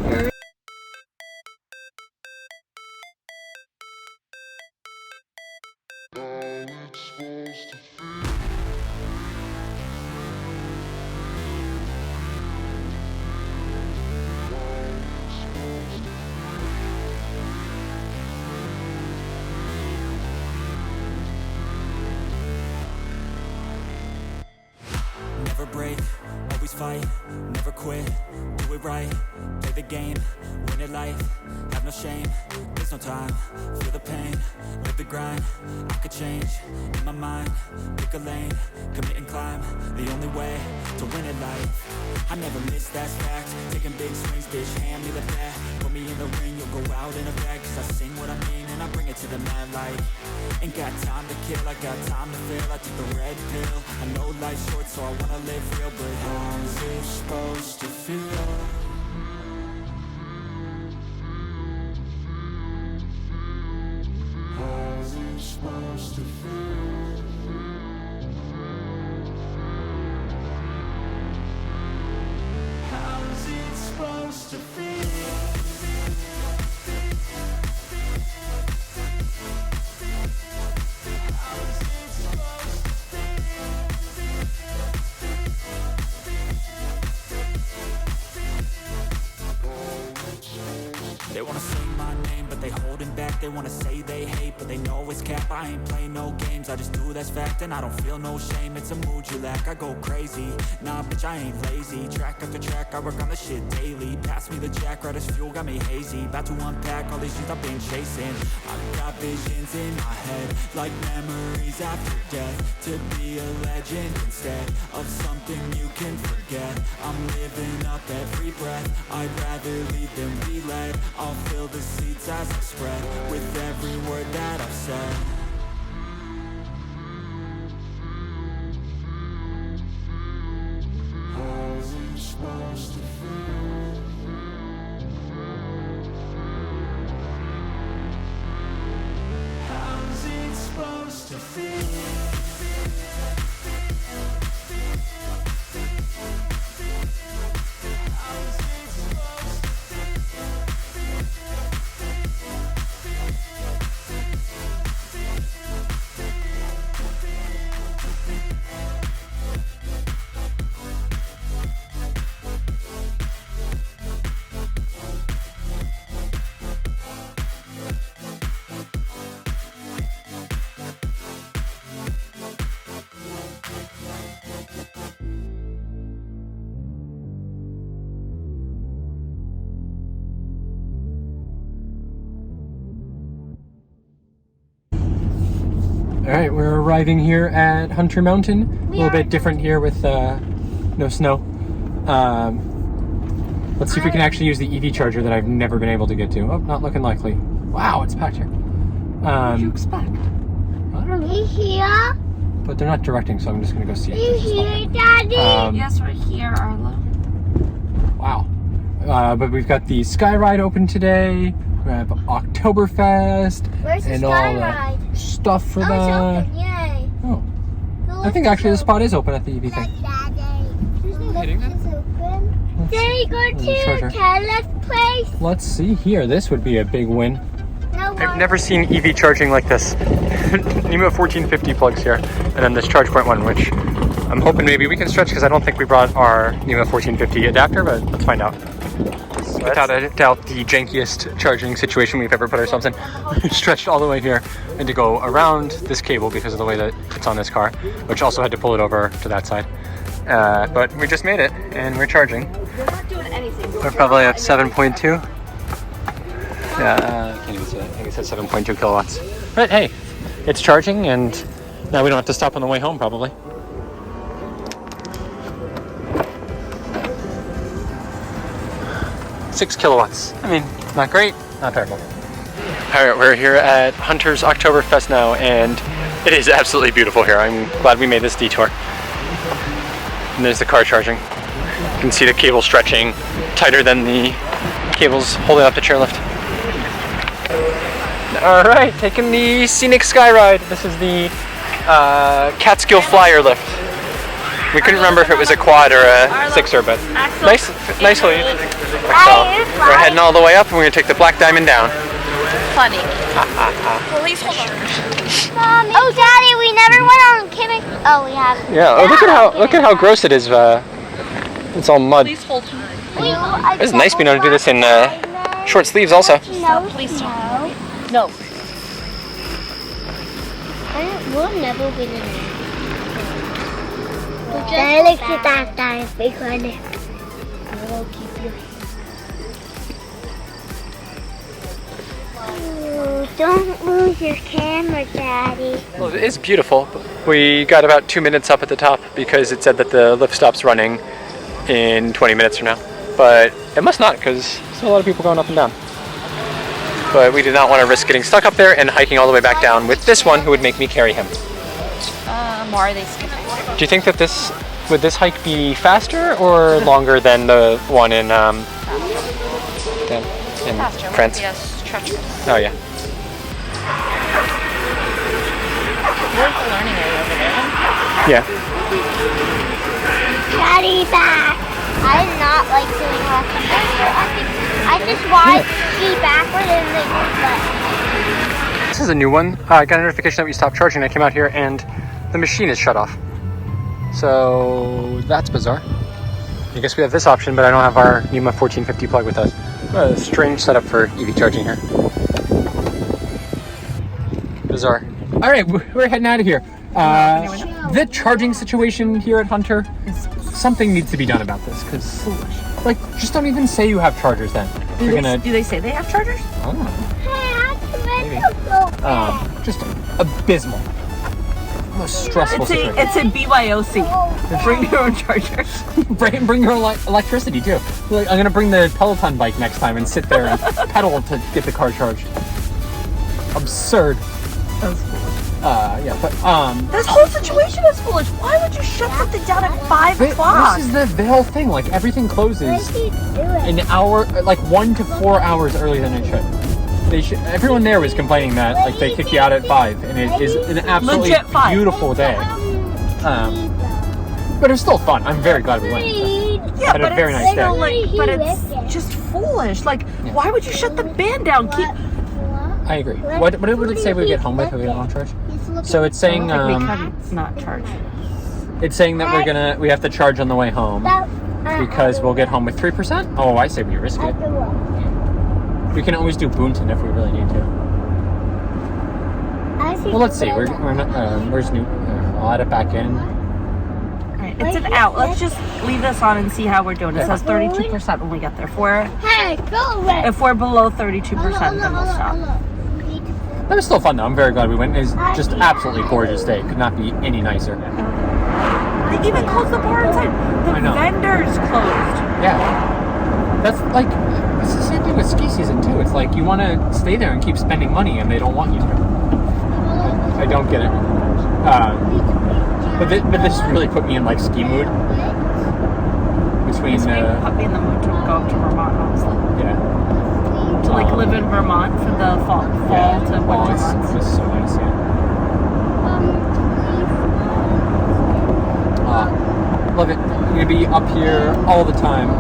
Speaker 4: Never break, always fight, never quit, do it right, play the game, win it life, have no shame, there's no time, feel the pain, live the grind, I could change, in my mind, pick a lane, commit and climb, the only way to win it life, I never miss, that's fact, taking big swings, bitch, hand me the bat, put me in the ring, you'll go out in a bag, cause I sing what I mean, and I bring it to the mad light, ain't got time to kill, I got time to feel, I took the red pill, I know life's short, so I wanna live real, but how's it supposed to feel? supposed to feel? They wanna say my name, but they holding back. They wanna say they hate, but they know it's cap. I ain't play no games, I just do that's fact. And I don't feel no shame, it's a mood you lack. I go crazy, nah bitch I ain't lazy. Track after track, I work on the shit daily. Pass me the jack, right as fuel, got me hazy. About to unpack all these shit I've been chasing. I've got visions in my head, like memories after death. To be a legend instead of something you can forget. I'm living up every breath, I'd rather lead than be led. I'll fill the seats as I spread with every word that I've said. How's it supposed to feel? How's it supposed to feel?
Speaker 1: All right, we're arriving here at Hunter Mountain. A little bit different here with no snow. Let's see if we can actually use the EV charger that I've never been able to get to. Oh, not looking likely. Wow, it's packed here.
Speaker 2: What do you expect?
Speaker 1: I don't know.
Speaker 3: You here?
Speaker 1: But they're not directing, so I'm just gonna go see
Speaker 3: You
Speaker 1: it.
Speaker 3: here, Daddy?
Speaker 2: Yes, we're here, Arlo.
Speaker 1: Wow. But we've got the Skyride open today. We have Oktoberfest.
Speaker 3: Where's the
Speaker 1: and all
Speaker 3: Skyride?
Speaker 1: that stuff for
Speaker 3: Oh,
Speaker 1: that.
Speaker 3: it's open, yay.
Speaker 1: Oh, I think actually the spot is open at the EV thing.
Speaker 3: Daddy, go to
Speaker 1: treasure.
Speaker 3: Taylor's place.
Speaker 1: Let's see here. This would be a big win.
Speaker 3: No,
Speaker 1: I've never seen EV charging like this. NEMA 1450 plugs here, and then this charge point one, which I'm hoping maybe we can stretch because I don't think we brought our NEMA 1450 adapter, but let's find out. Without a doubt, the jankiest charging situation we've ever put ourselves in. We stretched all the way here and to go around this cable because of the way that it's on this car, which also had to pull it over to that side. But we just made it and we're charging.
Speaker 2: We're not doing anything.
Speaker 1: We're probably at 7.2. Yeah, I can't even say that. I think it says 7.2 kilowatts. But hey, it's charging and now we don't have to stop on the way home probably. Six kilowatts. I mean, not great, not terrible. All right, we're here at Hunter's Oktoberfest now, and it is absolutely beautiful here. I'm glad we made this detour. And there's the car charging. You can see the cable stretching tighter than the cables holding up the chairlift. All right, taking the scenic Skyride. This is the Catskill flyer lift. We couldn't remember if it was a quad or a sixer, but nicely. So we're heading all the way up, and we're gonna take the Black Diamond down.
Speaker 2: Funny. Please hold on.
Speaker 3: Mommy. Oh, Daddy, we never went on Kimmy. Oh, we have.
Speaker 1: Yeah. Oh, look at how gross it is. It's all mud.
Speaker 2: Please hold on.
Speaker 1: It's nice being able to do this in short sleeves, also.
Speaker 3: No,
Speaker 2: Please
Speaker 3: no.
Speaker 2: No.
Speaker 3: We'll never win it. I like to that time because we'll keep you. Don't lose your camera, Daddy.
Speaker 1: Well, it is beautiful. We got about 2 minutes up at the top because it said that the lift stops running in 20 minutes from now. But it must not, because there's a lot of people going up and down. But we did not want to risk getting stuck up there and hiking all the way back down with this one who would make me carry him.
Speaker 2: More they skipping.
Speaker 1: Do you think that would this hike be faster or longer than the one in France?
Speaker 2: Yes, treacherous.
Speaker 1: Oh yeah.
Speaker 2: Where's the learning area over there?
Speaker 1: Yeah.
Speaker 3: Daddy back. I did not like doing left earlier. I just watched G backward and then but.
Speaker 1: This is a new one. I got a notification that we stopped charging. I came out here and the machine is shut off. So that's bizarre. I guess we have this option, but I don't have our NEMA 1450 plug with us. A strange setup for EV charging here. Bizarre. All right, we're heading out of here. The charging situation here at Hunter, something needs to be done about this, because, like, just don't even say you have chargers then.
Speaker 2: Do they say they have chargers?
Speaker 1: I don't know.
Speaker 3: Hey,
Speaker 1: Maybe. Just abysmal. Most stressful situation.
Speaker 2: It's a BYOC. Bring your own charger.
Speaker 1: bring your electricity too. Like, I'm gonna bring the Peloton bike next time and sit there and pedal to get the car charged. Absurd.
Speaker 2: That's foolish.
Speaker 1: Yeah, but
Speaker 2: this whole situation is foolish. Why would you shut something down at 5 o'clock?
Speaker 1: This is the whole thing. Like, everything closes an hour, like 1 to 4 hours earlier than it should. Everyone there was complaining that like they kick you out at 5, and it is an absolutely beautiful day. But it's still fun. I'm very glad we went.
Speaker 2: Yeah,
Speaker 1: had a very nice day.
Speaker 2: But it's just foolish. Like, why would you shut the band down?
Speaker 1: I agree. What would it say we get home with if we don't charge? So it's saying
Speaker 2: we can not charge.
Speaker 1: It's saying that we have to charge on the way home because we'll get home with 3%. Oh, I say we risk it. We can always do Boonton if we really need to. Well, let's see. We're not. Where's New? I'll add it back in.
Speaker 2: Alright, it's an out. Let's just leave this on and see how we're doing. It says 32% when we get there. If we're below 32%, then we'll stop.
Speaker 1: That was still fun though. I'm very glad we went. It's just absolutely gorgeous day. Could not be any nicer.
Speaker 2: They even closed the bar inside. The vendors closed.
Speaker 1: Yeah. That's like, it's the same thing with ski season too. It's like you want to stay there and keep spending money and they don't want you to. I don't get it. But this really put me in like ski mood. Between
Speaker 2: put me in the mood to go up to Vermont, honestly.
Speaker 1: Yeah.
Speaker 2: To like live in Vermont for the fall to winter months.
Speaker 1: It's so nice, yeah. Love it. I'm gonna be up here all the time.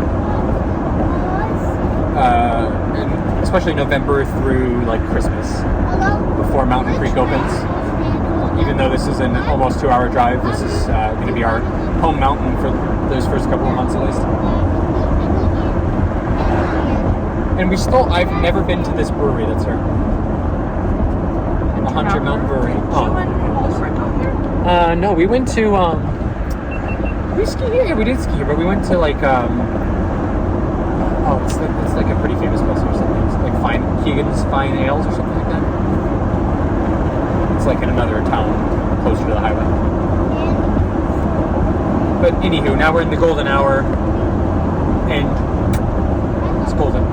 Speaker 1: And especially November through like Christmas, before Mountain Creek opens. Even though this is an almost 2-hour drive, this is going to be our home mountain for those first couple of months at least. And I've never been to this brewery that's here. The Hunter Mountain Brewery. No, we went to, we skied here? Yeah, we did ski here, but we went to like, it's like a pretty famous place or something. It's like Keegan's Fine Ales or something like that. It's like in another town closer to the highway. But anywho, now we're in the golden hour, and it's golden.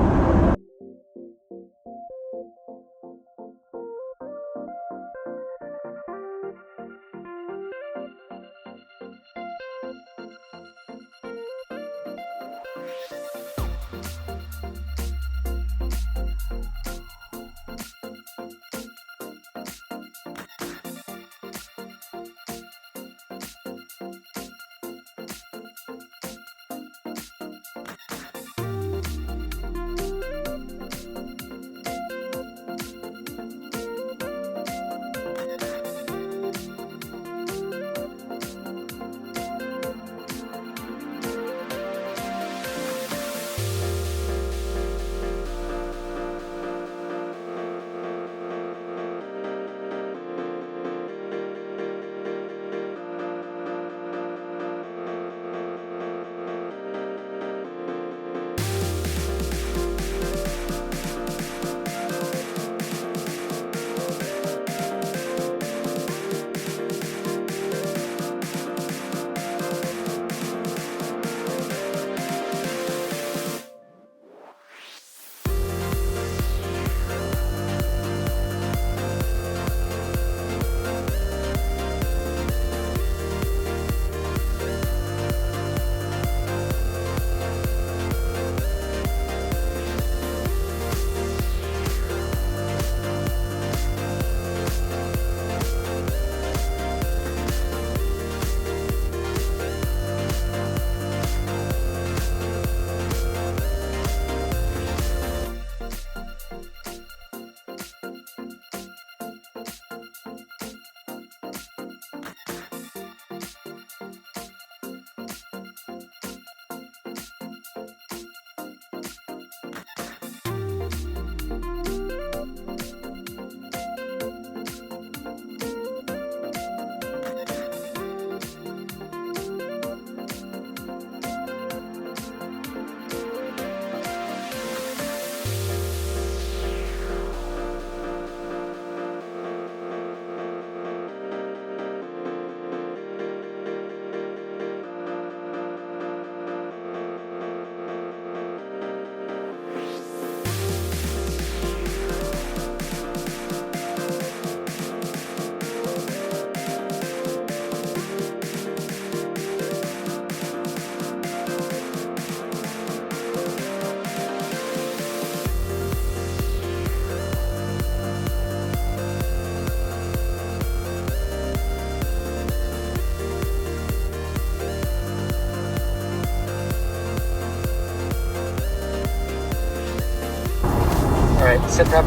Speaker 1: sit rep.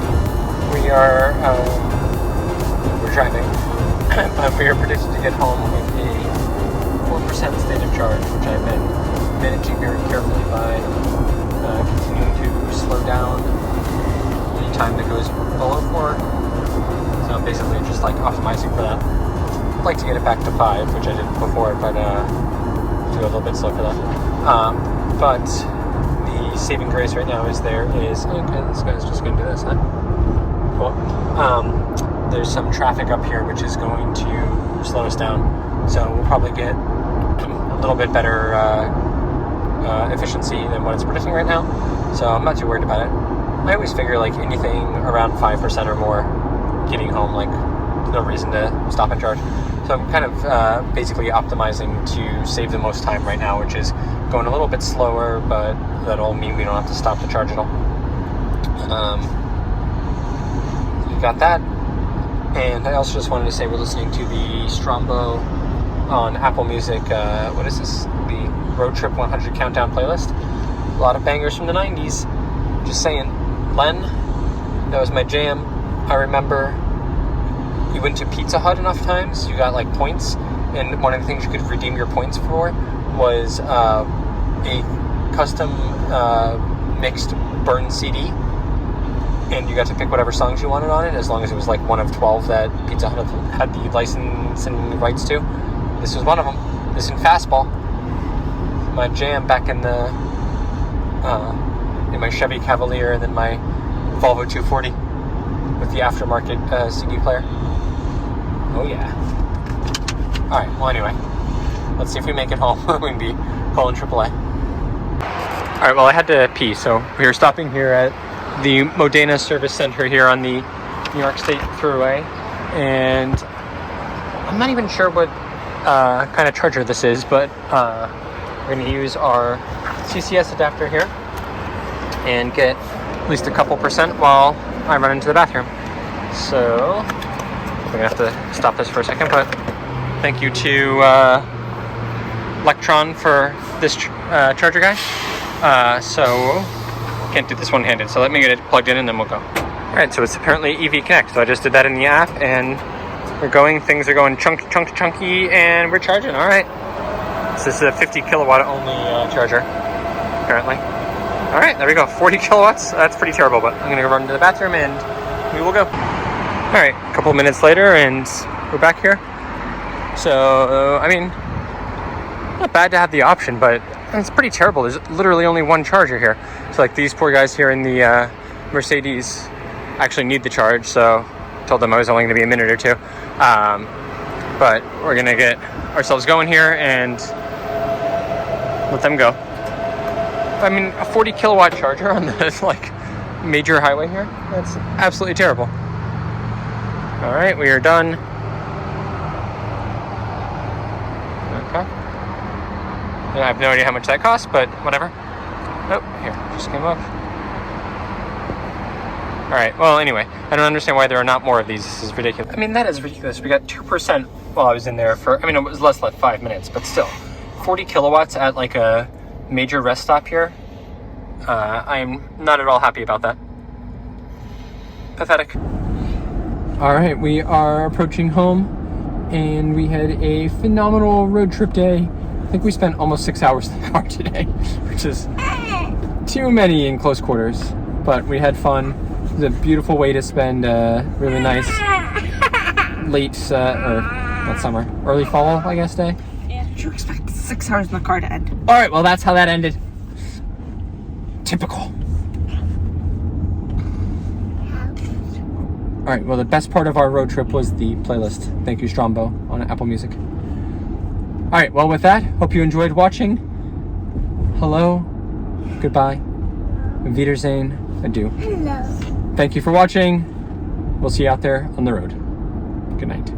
Speaker 1: We are we're driving, but we are predicted to get home with a 4% state of charge, which I've been managing very carefully by continuing to slow down any time that goes below 4. So I'm basically just like optimizing for that. I'd like to get it back to 5, which I did before, but do a little bit slow for that. But the saving grace right now is okay, this guy's just going to do this, huh? Cool. There's some traffic up here which is going to slow us down, so we'll probably get a little bit better efficiency than what it's predicting right now, so I'm not too worried about it. I always figure like anything around 5% or more getting home, like no reason to stop and charge. So I'm kind of basically optimizing to save the most time right now, which is going a little bit slower, but that'll mean we don't have to stop to charge at all. You got that. And I also just wanted to say we're listening to the Strombo on Apple Music, what is this? The Road Trip 100 Countdown playlist. A lot of bangers from the 90s. Just saying. Len, that was my jam. I remember you went to Pizza Hut enough times, you got like points, and one of the things you could redeem your points for was a custom mixed burn CD, and you got to pick whatever songs you wanted on it, as long as it was like one of 12 that Pizza Hut had the licensing rights to. This was one of them. This in Fastball. My jam back in the in my Chevy Cavalier, and then my Volvo 240 with the aftermarket CD player. Oh yeah. Alright, well anyway, let's see if we make it home. We can be calling AAA. Alright, well I had to pee, so we are stopping here at the Modena Service Center here on the York Thruway, and I'm not even sure what kind of charger this is, but we're going to use our CCS adapter here and get at least a couple % while I run into the bathroom. So we're going to have to stop this for a second, but thank you to Electron for this charger guy. So can't do this one-handed, so let me get it plugged in and then we'll go. Alright, so it's apparently EV Connect, so I just did that in the app and we're going, things are going chunky, and we're charging. Alright, so this is a 50 kilowatt only charger, apparently. Alright, there we go, 40 kilowatts, that's pretty terrible, but I'm gonna go run to the bathroom and we will go. Alright, a couple minutes later and we're back here. So, I mean, not bad to have the option, but it's pretty terrible. There's literally only one charger here. So like these poor guys here in the Mercedes actually need the charge, so I told them I was only going to be a minute or two. But we're going to get ourselves going here and let them go. I mean, a 40 kilowatt charger on this like major highway here, that's absolutely terrible. All right, we are done. Okay. I have no idea how much that costs, but whatever. Oh, here, just came up. Alright, well, anyway, I don't understand why there are not more of these. This is ridiculous. I mean, that is ridiculous. We got 2% while I was in there for, I mean, it was less than 5 minutes, but still. 40 kilowatts at like a major rest stop here. I am not at all happy about that. Pathetic. Alright, we are approaching home, and we had a phenomenal road trip day. I think we spent almost 6 hours in the car today, which is too many in close quarters, but we had fun. It was a beautiful way to spend really nice late, or not summer, early fall, I guess, day.
Speaker 2: Yeah, did you expect 6 hours in the car to end?
Speaker 1: All right, well, that's how that ended. Typical. All right, well, the best part of our road trip was the playlist. Thank you, Strombo, on Apple Music. All right, well, with that, hope you enjoyed watching. Hello, goodbye, Wiedersehen, adieu.
Speaker 3: Hello.
Speaker 1: Thank you for watching. We'll see you out there on the road. Good night.